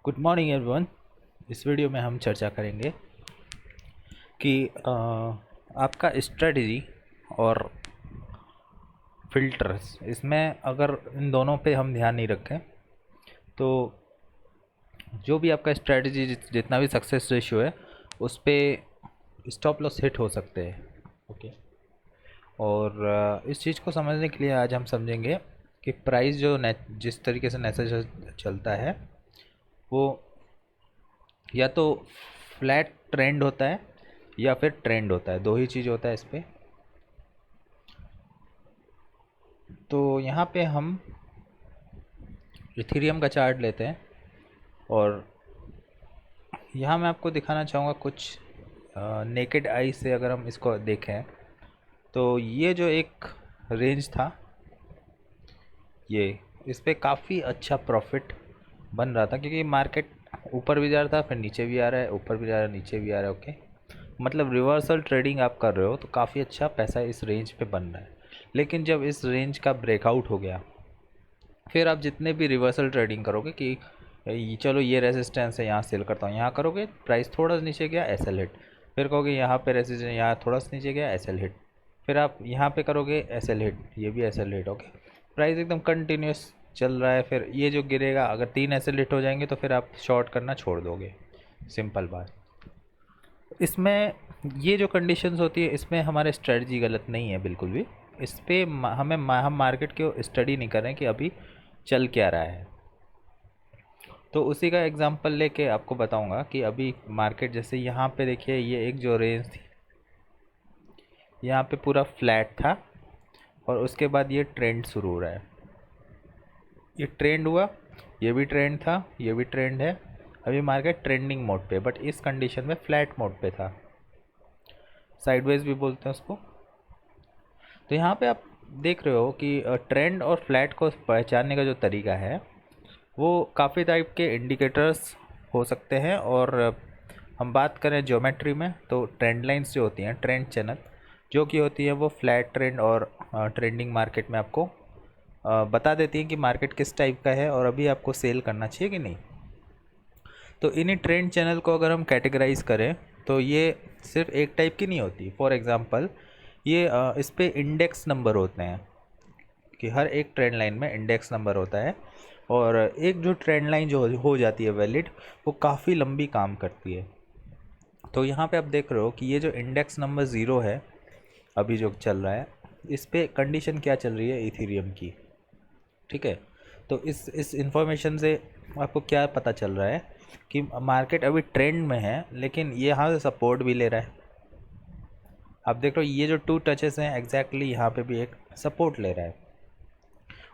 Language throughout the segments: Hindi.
Good morning everyone. इस वीडियो में हम चर्चा करेंगे कि आपका स्ट्रेटजी और फिल्टर्स, इसमें अगर इन दोनों पे हम ध्यान नहीं रखें तो जो भी आपका स्ट्रेटजी जितना भी सक्सेस रेशियो है उस पे स्टॉप लॉस हिट हो सकते हैं। ओके। और इस चीज़ को समझने के लिए आज हम समझेंगे कि प्राइस जो जिस तरीके से नेचर चलता है वो या तो फ्लैट ट्रेंड होता है या फिर ट्रेंड होता है, दो ही चीज़ होता है इस पे। तो यहाँ पे हम इथेरियम का चार्ट लेते हैं और यहाँ मैं आपको दिखाना चाहूँगा कुछ नेकेड आई से अगर हम इसको देखें तो ये जो एक रेंज था, ये इस पे काफ़ी अच्छा प्रॉफिट बन रहा था क्योंकि मार्केट ऊपर भी जा रहा था, फिर नीचे भी आ रहा है, ऊपर भी जा रहा है, नीचे भी आ रहा है। ओके, मतलब रिवर्सल ट्रेडिंग आप कर रहे हो तो काफ़ी अच्छा पैसा इस रेंज पे बन रहा है। लेकिन जब इस रेंज का ब्रेकआउट हो गया, फिर आप जितने भी रिवर्सल ट्रेडिंग करोगे कि चलो ये रेजिस्टेंस है, यहाँ सेल करता हूँ, यहाँ करोगे प्राइस थोड़ा सा नीचे गया एस एल हिट, फिर कहोगे यहाँ पे रेजिस्टेंस, यहाँ थोड़ा सा नीचे गया एस एल हिट, फिर आप यहाँ पे करोगे एस एल हिट, ये भी S L hit. Okay, price एकदम कंटिन्यूस चल रहा है। फिर ये जो गिरेगा, अगर 3 एस एल हिट हो जाएंगे तो फिर आप शॉर्ट करना छोड़ दोगे। सिंपल बात। इसमें ये जो कंडीशंस होती है इसमें हमारे स्ट्रेटजी गलत नहीं है बिल्कुल भी। इस पे हम मार्केट को स्टडी नहीं कर रहे हैं कि अभी चल क्या रहा है। तो उसी का एग्जांपल लेके आपको बताऊंगा कि अभी मार्केट जैसे यहाँ पे देखिए, ये एक जो रेंज थी यहाँ पे पूरा फ्लैट था और उसके बाद ये ट्रेंड शुरू हो रहा है। ये ट्रेंड हुआ, ये भी ट्रेंड था, ये भी ट्रेंड है। अभी मार्केट ट्रेंडिंग मोड पे, बट इस कंडीशन में फ्लैट मोड पे था, साइडवेज भी बोलते हैं उसको। तो यहाँ पे आप देख रहे हो कि ट्रेंड और फ्लैट को पहचानने का जो तरीका है वो काफ़ी टाइप के इंडिकेटर्स हो सकते हैं। और हम बात करें ज्योमेट्री में तो ट्रेंड लाइंस जो होती हैं, ट्रेंड चैनल जो कि होती है, वो फ्लैट ट्रेंड और ट्रेंडिंग मार्केट में आपको बता देती हैं कि मार्केट किस टाइप का है और अभी आपको सेल करना चाहिए कि नहीं। तो इन्हीं ट्रेंड चैनल को अगर हम कैटेगराइज करें तो ये सिर्फ एक टाइप की नहीं होती। फॉर एग्ज़ाम्पल ये इस पे इंडेक्स नंबर होते हैं कि हर एक ट्रेंड लाइन में इंडेक्स नंबर होता है और एक जो ट्रेंड लाइन जो हो जाती है वैलिड, वो काफ़ी लंबी काम करती है। तो यहाँ पे आप देख रहे हो कि ये जो इंडेक्स नंबर 0 है अभी जो चल रहा है, इस पे कंडीशन क्या चल रही है इथेरियम की। ठीक है, तो इस इंफॉर्मेशन से आपको क्या पता चल रहा है कि मार्केट अभी ट्रेंड में है लेकिन ये यहाँ से सपोर्ट भी ले रहा है। आप देख रहे हो ये जो 2 टचेस हैं एग्जैक्टली यहाँ पे भी एक सपोर्ट ले रहा है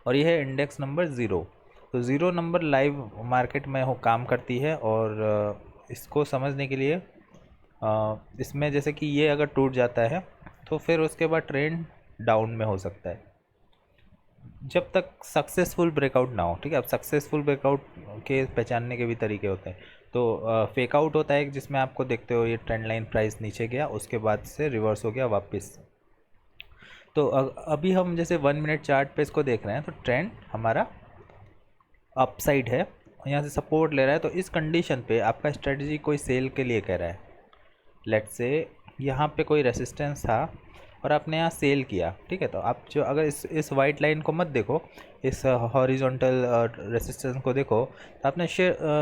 और ये है इंडेक्स नंबर 0। तो 0 नंबर लाइव मार्केट में हो काम करती है और इसको समझने के लिए इसमें जैसे कि ये अगर टूट जाता है तो फिर उसके बाद ट्रेंड डाउन में हो सकता है जब तक सक्सेसफुल ब्रेकआउट ना हो। ठीक है, अब सक्सेसफुल ब्रेकआउट के पहचानने के भी तरीके होते हैं। तो फेक आउट होता है जिसमें आपको देखते हो ये ट्रेंड लाइन प्राइस नीचे गया, उसके बाद से रिवर्स हो गया वापस। तो अभी हम जैसे 1 मिनट चार्ट पे इसको देख रहे हैं तो ट्रेंड हमारा अपसाइड है, यहाँ से सपोर्ट ले रहा है। तो इस कंडीशन पे आपका स्ट्रेटजी कोई सेल के लिए कह रहा है, लेट्स से यहाँ पे कोई रेसिस्टेंस था और आपने यहाँ सेल किया। ठीक है, तो आप जो अगर इस वाइट लाइन को मत देखो, इस हॉरिजॉन्टल रेसिस्टेंस को देखो, तो आपने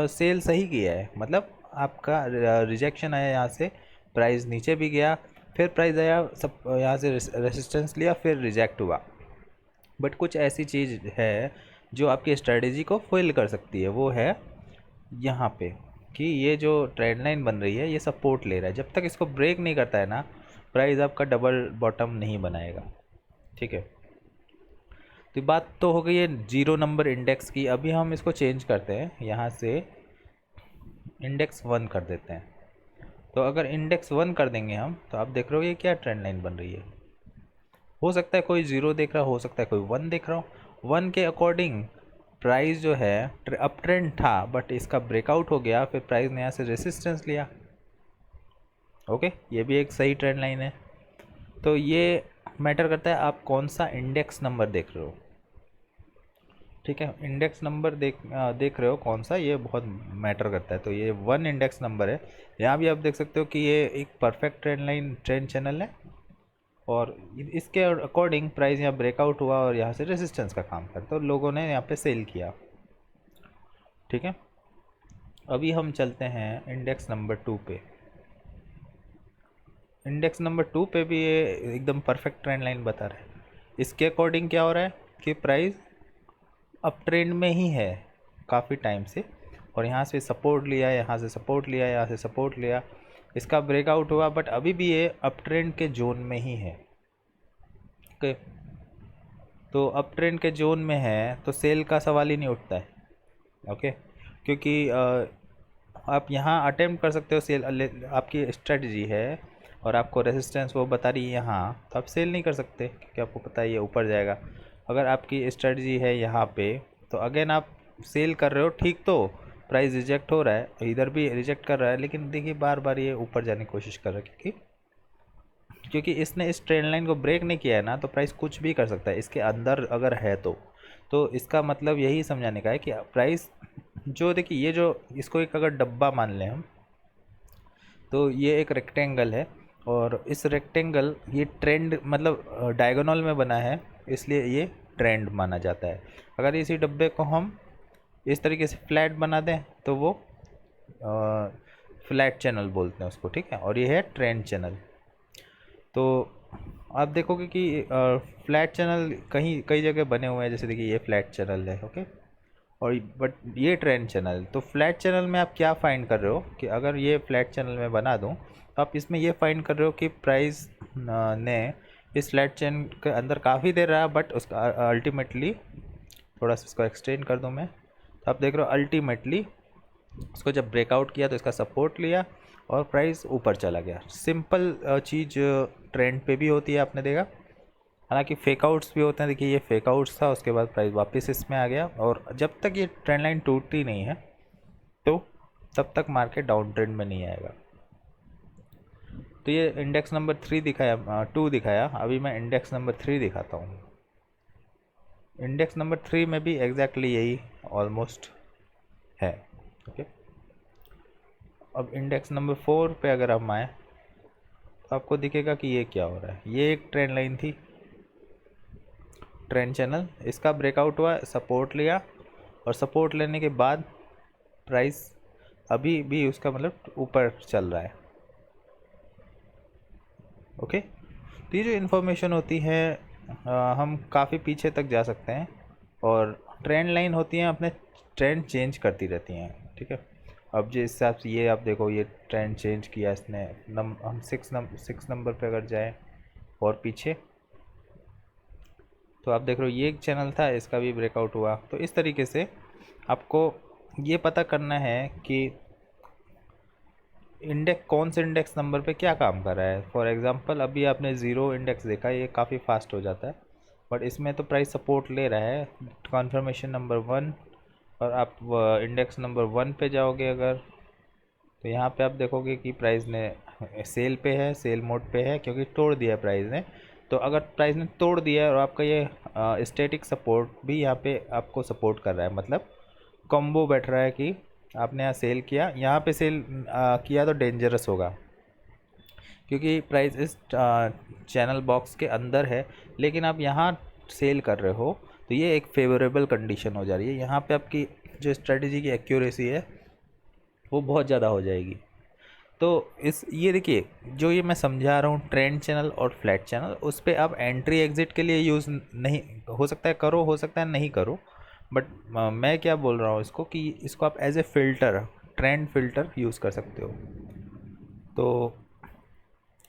सेल सही किया है। मतलब आपका रिजेक्शन आया यहाँ से, प्राइस नीचे भी गया, फिर प्राइस आया, सब यहाँ से रेसिस्टेंस लिया, फिर रिजेक्ट हुआ। बट कुछ ऐसी चीज़ है जो आपकी स्ट्रेटजी को फेल कर सकती है, वो है यहाँ पे कि ये जो ट्रेंड लाइन बन रही है ये सपोर्ट ले रहा है, जब तक इसको ब्रेक नहीं करता है ना, प्राइस आपका डबल बॉटम नहीं बनाएगा। ठीक है, तो बात तो हो गई है 0 नंबर इंडेक्स की। अभी हम इसको चेंज करते हैं, यहाँ से इंडेक्स 1 कर देते हैं। तो अगर इंडेक्स 1 कर देंगे हम तो आप देख रहे हो ये क्या ट्रेंड लाइन बन रही है। हो सकता है कोई 0 देख रहा हो, सकता है कोई 1 देख रहा हो। 1 के अकॉर्डिंग प्राइस जो है अप ट्रेंड था, बट इसका ब्रेकआउट हो गया, फिर प्राइस ने यहाँ से रेसिस्टेंस लिया। ओके, ये भी एक सही ट्रेंड लाइन है। तो ये मैटर करता है आप कौन सा इंडेक्स नंबर देख रहे हो। ठीक है। इंडेक्स नंबर देख रहे हो कौन सा, ये बहुत मैटर करता है। तो ये 1 इंडेक्स नंबर है। यहाँ भी आप देख सकते हो कि ये एक perfect trend line trend channel है, और इसके अकॉर्डिंग प्राइस यहाँ ब्रेकआउट हुआ और यहाँ से रेजिस्टेंस का काम करता है, तो लोगों ने यहाँ पे सेल किया। ठीक है, अभी हम चलते हैं इंडेक्स नंबर 2 पे। इंडेक्स नंबर 2 पे भी ये एकदम परफेक्ट ट्रेंड लाइन बता रहा है। इसके अकॉर्डिंग क्या हो रहा है कि प्राइस अप ट्रेंड में ही है काफ़ी टाइम से, और यहाँ से सपोर्ट लिया, यहाँ से सपोर्ट लिया, यहाँ से सपोर्ट लिया, इसका ब्रेकआउट हुआ, बट अभी भी ये अप ट्रेंड के जोन में ही है। ओके, तो अप ट्रेंड के जोन में है तो सेल का सवाल ही नहीं उठता है। ओके, क्योंकि आप यहाँ अटेम्प्ट कर सकते हो सेल, आपकी स्ट्रेटजी है और आपको रेजिस्टेंस वो बता रही है यहाँ, तो आप सेल नहीं कर सकते क्योंकि आपको पता है ये ऊपर जाएगा। अगर आपकी स्ट्रेटजी है यहाँ पे, तो अगेन आप सेल कर रहे हो, ठीक, तो प्राइस रिजेक्ट हो रहा है, इधर भी रिजेक्ट कर रहा है, लेकिन देखिए बार बार ये ऊपर जाने की कोशिश कर रहा है, क्योंकि इसने इस ट्रेंड लाइन को ब्रेक नहीं किया है ना, तो प्राइस कुछ भी कर सकता है इसके अंदर अगर है तो इसका मतलब यही समझाने का है कि प्राइस जो, देखिए ये जो, इसको एक अगर डब्बा मान लें हम, तो ये एक रेक्टेंगल है, और इस रेक्टेंगल ये ट्रेंड मतलब डायगोनल में बना है, इसलिए ये ट्रेंड माना जाता है। अगर इसी डब्बे को हम इस तरीके से फ्लैट बना दें तो वो फ्लैट चैनल बोलते हैं उसको, ठीक है, और ये है ट्रेंड चैनल। तो आप देखोगे कि फ्लैट चैनल कई जगह बने हुए हैं, जैसे देखिए ये फ्लैट चैनल है, ओके, और बट ये ट्रेंड चैनल। तो फ्लैट चैनल में आप क्या फाइंड कर रहे हो कि अगर ये फ्लैट चैनल में बना दूं, तो आप इसमें ये फाइंड कर रहे हो कि प्राइस ने इस फ्लैट चैनल के अंदर काफ़ी देर रहा, बट उसका अल्टीमेटली, थोड़ा सा इसको एक्सटेंड कर दूं मैं, तो आप देख रहे हो अल्टीमेटली उसको जब ब्रेकआउट किया तो इसका सपोर्ट लिया और प्राइस ऊपर चला गया। सिंपल चीज़ ट्रेंड पे भी होती है, आपने देखा। हालांकि फेकआउट्स भी होते हैं, देखिए ये फेकआउट्स था, उसके बाद प्राइस वापस इसमें आ गया, और जब तक ये ट्रेंड लाइन टूटती नहीं है तो तब तक मार्केट डाउन ट्रेंड में नहीं आएगा। तो ये इंडेक्स नंबर 3 दिखाया, 2 दिखाया, अभी मैं इंडेक्स नंबर 3 दिखाता हूँ। इंडेक्स नंबर 3 में भी एग्जैक्टली यही ऑलमोस्ट है। ओके, अब इंडेक्स नंबर 4 पे अगर हम आए तो आपको दिखेगा कि ये क्या हो रहा है। ये एक ट्रेंड लाइन थी, ट्रेंड चैनल, इसका ब्रेकआउट हुआ, सपोर्ट लिया, और सपोर्ट लेने के बाद प्राइस अभी भी उसका मतलब ऊपर चल रहा है। ओके, तो ये जो इन्फॉर्मेशन होती है हम काफ़ी पीछे तक जा सकते हैं, और ट्रेंड लाइन होती हैं अपने ट्रेंड चेंज करती रहती हैं। ठीक है, अब जिस हिसाब से ये आप देखो, ये ट्रेंड चेंज किया इसने, हम 6 नंबर पे अगर जाए और पीछे, तो आप देख रहे हो ये एक चैनल था, इसका भी ब्रेकआउट हुआ। तो इस तरीके से आपको ये पता करना है कि इंडेक्स कौन से इंडेक्स नंबर पे क्या काम कर रहा है। फॉर एग्जांपल अभी आपने 0 इंडेक्स देखा, ये काफ़ी फास्ट हो जाता है, बट इसमें तो प्राइस सपोर्ट ले रहा है, कन्फर्मेशन नंबर 1, और आप इंडेक्स नंबर 1 पे जाओगे अगर, तो यहाँ पे आप देखोगे कि प्राइस ने सेल पे है, सेल मोड पे है, क्योंकि तोड़ दिया है प्राइस ने। तो अगर प्राइस ने तोड़ दिया है और आपका ये स्टैटिक सपोर्ट भी यहाँ पे आपको सपोर्ट कर रहा है, मतलब कॉम्बो बैठ रहा है कि आपने यहाँ सेल किया, यहाँ पे सेल किया तो डेंजरस होगा, क्योंकि प्राइस इस चैनल बॉक्स के अंदर है, लेकिन आप यहाँ सेल कर रहे हो, तो ये एक फेवरेबल कंडीशन हो जा रही है। यहाँ पे आपकी जो स्ट्रेटजी की एक्यूरेसी है वो बहुत ज़्यादा हो जाएगी। तो ये देखिए, जो ये मैं समझा रहा हूँ ट्रेंड चैनल और फ्लैट चैनल, उस पर आप एंट्री एग्जिट के लिए यूज़ नहीं, हो सकता है करो, हो सकता है नहीं करो, बट मैं क्या बोल रहा हूँ इसको, कि इसको आप as a filter, trend filter use कर सकते हो। तो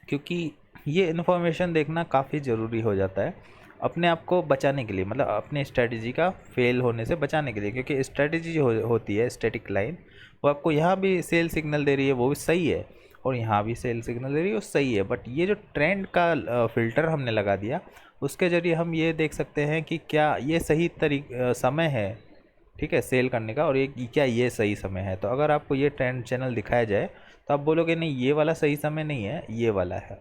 क्योंकि ये इन्फॉर्मेशन देखना काफ़ी ज़रूरी हो जाता है अपने आप को बचाने के लिए, मतलब अपने स्ट्रेटजी का फेल होने से बचाने के लिए, क्योंकि स्ट्रेटजी जो होती है स्टैटिक लाइन, वो आपको यहाँ भी सेल सिग्नल दे रही है, वो भी सही है, और यहाँ भी सेल सिग्नल दे रही है, वो सही है, बट ये जो ट्रेंड का फ़िल्टर हमने लगा दिया, उसके ज़रिए हम ये देख सकते हैं कि क्या ये सही समय है, ठीक है, सेल करने का, और क्या ये सही समय है। तो अगर आपको ये ट्रेंड चैनल दिखाया जाए तो आप बोलोगे नहीं, ये वाला सही समय नहीं है, ये वाला है,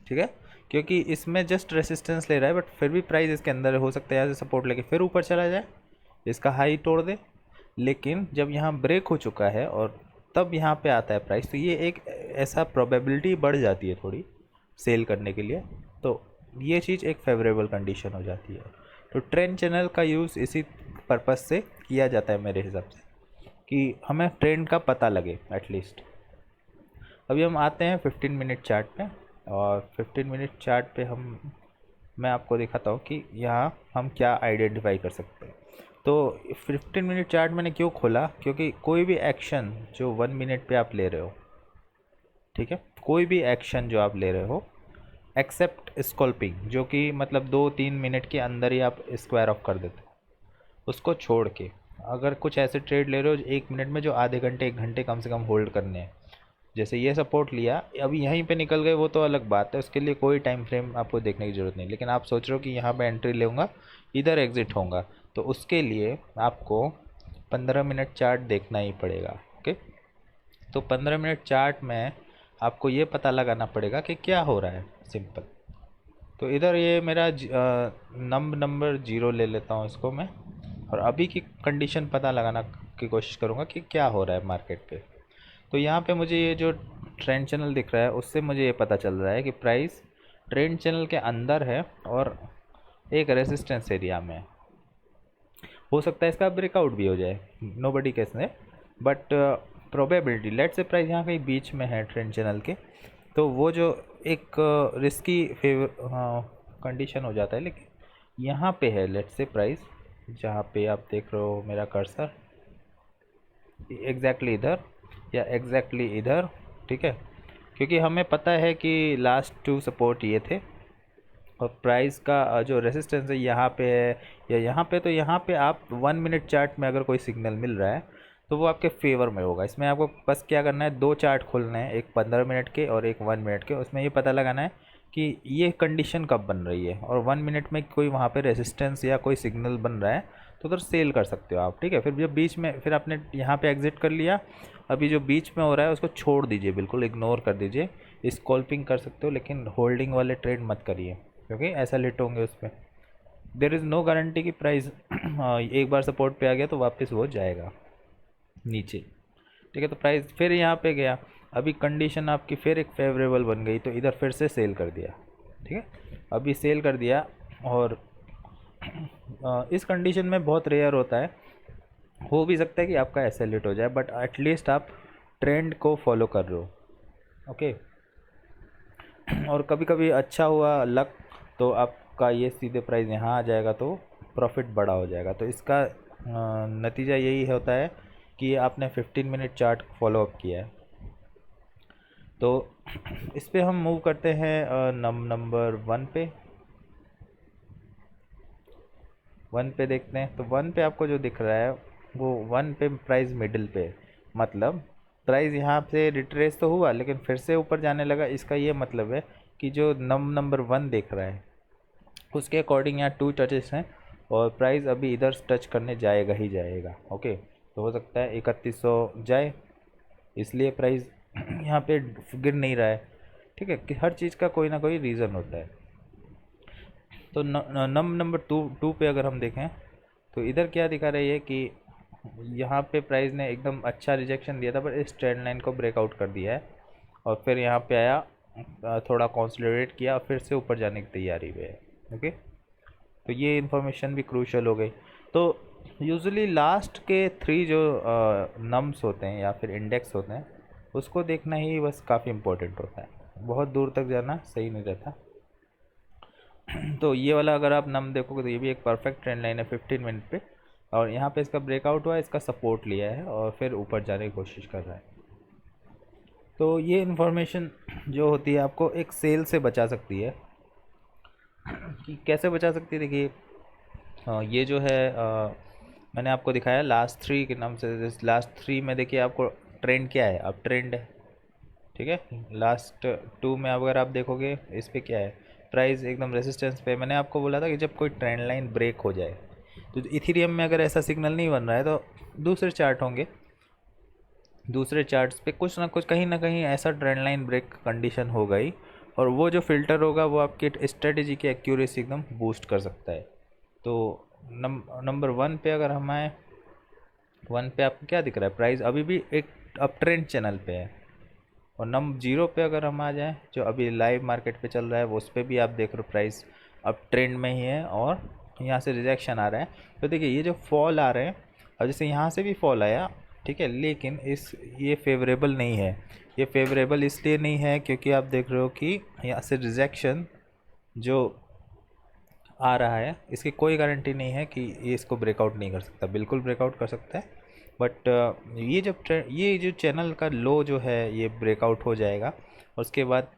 ठीक है, क्योंकि इसमें जस्ट रेसिस्टेंस ले रहा है, बट फिर भी प्राइस इसके अंदर हो सकता है यहाँ से सपोर्ट लेके फिर ऊपर चला जाए, इसका हाई तोड़ दे। लेकिन जब यहाँ ब्रेक हो चुका है और तब यहाँ पे आता है प्राइस, तो ये एक ऐसा प्रोबेबिलिटी बढ़ जाती है थोड़ी सेल करने के लिए, तो ये चीज़ एक फेवरेबल कंडीशन हो जाती है। तो ट्रेंड चैनल का यूज़ इसी पर्पज़ से किया जाता है मेरे हिसाब से, कि हमें ट्रेंड का पता लगे एटलीस्ट। अभी हम आते हैं 15 मिनट चार्ट पे, और 15 मिनट चार्ट पे मैं आपको दिखाता हूँ कि यहाँ हम क्या आइडेंटिफाई कर सकते हैं। तो 15 मिनट चार्ट मैंने क्यों खोला, क्योंकि कोई भी एक्शन जो 1 मिनट पे आप ले रहे हो, ठीक है, कोई भी एक्शन जो आप ले रहे हो एक्सेप्ट स्कल्पिंग, जो कि मतलब 2-3 मिनट के अंदर ही आप स्क्वायर ऑफ कर देते हो, उसको छोड़ के अगर कुछ ऐसे ट्रेड ले रहे हो 1 मिनट में जो आधे घंटे 1 घंटे कम से कम होल्ड करने हैं, जैसे ये सपोर्ट लिया अभी यहीं पे निकल गए, वो तो अलग बात है, उसके लिए कोई टाइम फ्रेम आपको देखने की ज़रूरत नहीं। लेकिन आप सोच रहे हो कि यहाँ पे एंट्री लूँगा, इधर एग्ज़िट होऊंगा, तो उसके लिए आपको 15 मिनट चार्ट देखना ही पड़ेगा। ओके, तो 15 मिनट चार्ट में आपको ये पता लगाना पड़ेगा कि क्या हो रहा है, सिंपल। तो इधर ये मेरा नंबर 0 ले लेता हूँ इसको मैं, और अभी की कंडीशन पता लगाना की कोशिश करूँगा कि क्या हो रहा है मार्केट पे। तो यहाँ पे मुझे ये जो ट्रेंड चैनल दिख रहा है उससे मुझे ये पता चल रहा है कि प्राइस ट्रेंड चैनल के अंदर है और एक रेजिस्टेंस एरिया में है। हो सकता है इसका ब्रेकआउट भी हो जाए, nobody can say, but probability let say price यहाँ कहीं बीच में है ट्रेंड चैनल के, तो वो जो एक रिस्की कंडीशन हो जाता है। लेकिन यहाँ पे है लेट से प्राइस, जहाँ पे आप देख रहे हो मेरा कर्सर, एग्जैक्टली इधर या एग्जैक्टली इधर, ठीक है, क्योंकि हमें पता है कि लास्ट 2 सपोर्ट ये थे और प्राइस का जो रेसिस्टेंस है यहाँ पे है या यहाँ पे। तो यहाँ पे आप 1 मिनट चार्ट में अगर कोई सिग्नल मिल रहा है तो वो आपके फेवर में होगा। इसमें आपको बस क्या करना है, 2 चार्ट खोलने हैं, एक 15 मिनट के और एक 1 मिनट के। उसमें ये पता लगाना है कि ये कंडीशन कब बन रही है, और 1 मिनट में कोई वहाँ पे रेसिस्टेंस या कोई सिग्नल बन रहा है तो उधर सेल कर सकते हो आप, ठीक है। फिर जो बीच में फिर आपने यहाँ पे एग्जिट कर लिया, अभी जो बीच में हो रहा है उसको छोड़ दीजिए, बिल्कुल इग्नोर कर दीजिए। स्कॉल्पिंग कर सकते हो लेकिन होल्डिंग वाले ट्रेड मत करिए, क्योंकि ऐसा लिट होंगे उस पर। देर इज़ नो गारंटी कि प्राइस एक बार सपोर्ट पे आ गया तो वापस वो जाएगा नीचे, ठीक है। तो प्राइस फिर यहाँ पे गया, अभी कंडीशन आपकी फिर एक फेवरेबल बन गई, तो इधर फिर से सेल कर दिया, ठीक है। अभी सेल कर दिया, और इस कंडीशन में बहुत रेयर होता है, हो भी सकता है कि आपका ऐसे लिट हो जाए, बट एटलीस्ट आप ट्रेंड को फॉलो कर रहे हो, ओके। और कभी कभी अच्छा हुआ लक तो आपका ये सीधे प्राइस यहाँ आ जाएगा, तो प्रॉफिट बड़ा हो जाएगा। तो इसका नतीजा यही होता है कि आपने 15 मिनट चार्ट फॉलो अप किया है। तो इस पे हम मूव करते हैं नंबर 1 पे। 1 पे देखते हैं, तो 1 पे आपको जो दिख रहा है वो 1 पे प्राइस मिडिल पे, मतलब प्राइस यहाँ से रिट्रेस तो हुआ लेकिन फिर से ऊपर जाने लगा। इसका ये मतलब है कि जो नंबर 1 देख रहा है उसके अकॉर्डिंग यहाँ 2 टचेस हैं और प्राइस अभी इधर टच करने जाएगा ही जाएगा, ओके। तो हो सकता है 3100 जाए, इसलिए प्राइस यहाँ पे गिर नहीं रहा है, ठीक है। कि हर चीज़ का कोई ना कोई रीज़न होता है। तो नंबर टू पे अगर हम देखें तो इधर क्या दिखा रही है कि यहाँ पे प्राइस ने एकदम अच्छा रिजेक्शन दिया था, पर इस ट्रेंड लाइन को ब्रेकआउट कर दिया है और फिर यहाँ पे आया, थोड़ा कंसोलिडेट किया और फिर से ऊपर जाने की तैयारी पे है, ओके। तो ये इन्फॉर्मेशन भी क्रूशल हो गई। तो यूजुअली लास्ट के 3 जो नम्स होते हैं या फिर इंडेक्स होते हैं उसको देखना ही बस काफ़ी इम्पोर्टेंट होता है, बहुत दूर तक जाना सही नहीं रहता। तो ये वाला अगर आप नम देखोगे तो ये भी एक परफेक्ट ट्रेंड लाइन है 15 मिनट पे, और यहाँ पे इसका ब्रेकआउट हुआ है, इसका सपोर्ट लिया है और फिर ऊपर जाने की कोशिश कर रहा है। तो ये इन्फॉर्मेशन जो होती है आपको एक सेल से बचा सकती है। कि कैसे बचा सकती है, देखिए ये जो है मैंने आपको दिखाया लास्ट 3 के नाम से। लास्ट 3 में देखिए आपको ट्रेंड क्या है, अब ट्रेंड है, ठीक है। लास्ट 2 में अगर आप देखोगे इस पर क्या है, प्राइस एकदम रेजिस्टेंस पे। मैंने आपको बोला था कि जब कोई ट्रेंड लाइन ब्रेक हो जाए, तो इथीरियम में अगर ऐसा सिग्नल नहीं बन रहा है तो दूसरे चार्ट होंगे, दूसरे चार्ट्स पे कुछ ना कुछ कहीं ना कहीं ऐसा ट्रेंड लाइन ब्रेक कंडीशन हो गई और वो जो फ़िल्टर होगा वो आपकी स्ट्रेटेजी की एक्यूरेसी एकदम बूस्ट कर सकता है। तो नंबर 1 पे अगर हम आए, 1 पे आपको क्या दिख रहा है, प्राइस अभी भी एक अप ट्रेंड चैनल पे है। और नंबर 0 पे अगर हम आ जाएं, जो अभी लाइव मार्केट पे चल रहा है, वो उस पर भी आप देख रहे हो प्राइस अप ट्रेंड में ही है और यहाँ से रिजेक्शन आ रहा है। तो देखिए ये जो फॉल आ रहे हैं, अब जैसे यहाँ से भी फॉल आया, ठीक है, लेकिन ये फेवरेबल नहीं है। ये फेवरेबल इसलिए नहीं है क्योंकि आप देख रहे हो कि यहाँ से रिजेक्शन जो आ रहा है, इसकी कोई गारंटी नहीं है कि ये इसको ब्रेकआउट नहीं कर सकता, बिल्कुल ब्रेकआउट कर सकता है। बट ये जो चैनल का लो जो है ये ब्रेकआउट हो जाएगा और उसके बाद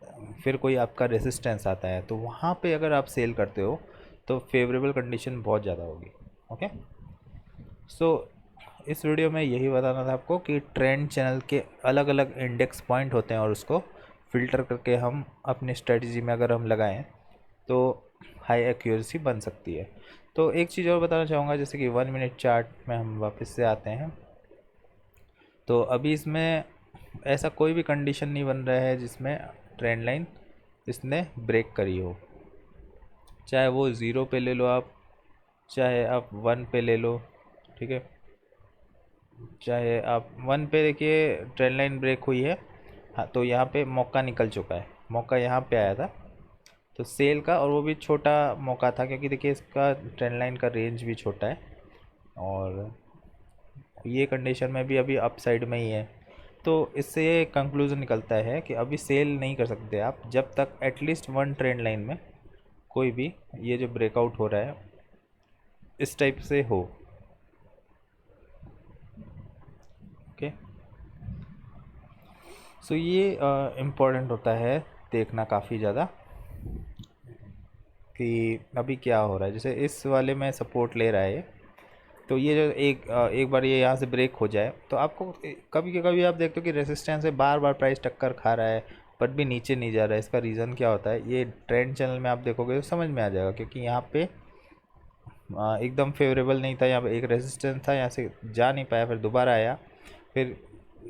फिर कोई आपका रेसिस्टेंस आता है, तो वहाँ पे अगर आप सेल करते हो तो फेवरेबल कंडीशन बहुत ज़्यादा होगी। ओके, सो इस वीडियो में यही बताना था आपको कि ट्रेंड चैनल के अलग अलग इंडेक्स पॉइंट होते हैं और उसको फ़िल्टर करके हम अपनी स्ट्रेटजी में अगर हम लगाएं तो हाई एक्यूरेसी बन सकती है। तो एक चीज़ और बताना चाहूँगा, जैसे कि 1 मिनट चार्ट में हम वापस से आते हैं, तो अभी इसमें ऐसा कोई भी कंडीशन नहीं बन रहा है जिसमें ट्रेंड लाइन इसने ब्रेक करी हो। चाहे वो 0 पे ले लो आप, चाहे आप 1 पे ले लो, ठीक है, चाहे आप 1 पे देखिए ट्रेंड लाइन ब्रेक हुई है। हाँ, तो यहाँ पे मौका निकल चुका है, मौका यहाँ पे आया था तो सेल का, और वो भी छोटा मौका था क्योंकि देखिए इसका ट्रेंड लाइन का रेंज भी छोटा है और ये कंडीशन में भी अभी अपसाइड में ही है। तो इससे ये कंक्लूज़न निकलता है कि अभी सेल नहीं कर सकते आप जब तक एटलीस्ट 1 ट्रेंड लाइन में कोई भी ये जो ब्रेकआउट हो रहा है इस टाइप से हो। ओके, सो ये इम्पोर्टेंट होता है देखना काफ़ी ज़्यादा कि अभी क्या हो रहा है। जैसे इस वाले में सपोर्ट ले रहा है ये, तो ये जो एक बार ये यहाँ से ब्रेक हो जाए तो आपको कभी कभी आप देखते हो कि रेसिस्टेंस से बार बार प्राइस टक्कर खा रहा है पर भी नीचे नहीं जा रहा है। इसका रीज़न क्या होता है, ये ट्रेंड चैनल में आप देखोगे तो समझ में आ जाएगा, क्योंकि यहाँ पे एकदम फेवरेबल नहीं था, यहाँ पे एक रेसिस्टेंस था, यहाँ से जा नहीं पाया, फिर दोबारा आया, फिर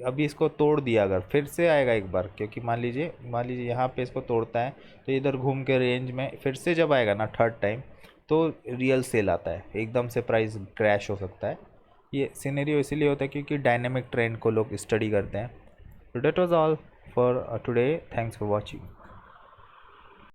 अभी इसको तोड़ दिया, अगर फिर से आएगा एक बार, क्योंकि मान लीजिए यहाँ पे इसको तोड़ता है तो इधर घूम के रेंज में फिर से जब आएगा ना थर्ड टाइम, तो रियल सेल आता है, एकदम से प्राइस क्रैश हो सकता है। ये सिनेरियो इसीलिए होता है क्योंकि डायनेमिक ट्रेंड को लोग स्टडी करते हैं। तो that was all for today, thanks for watching.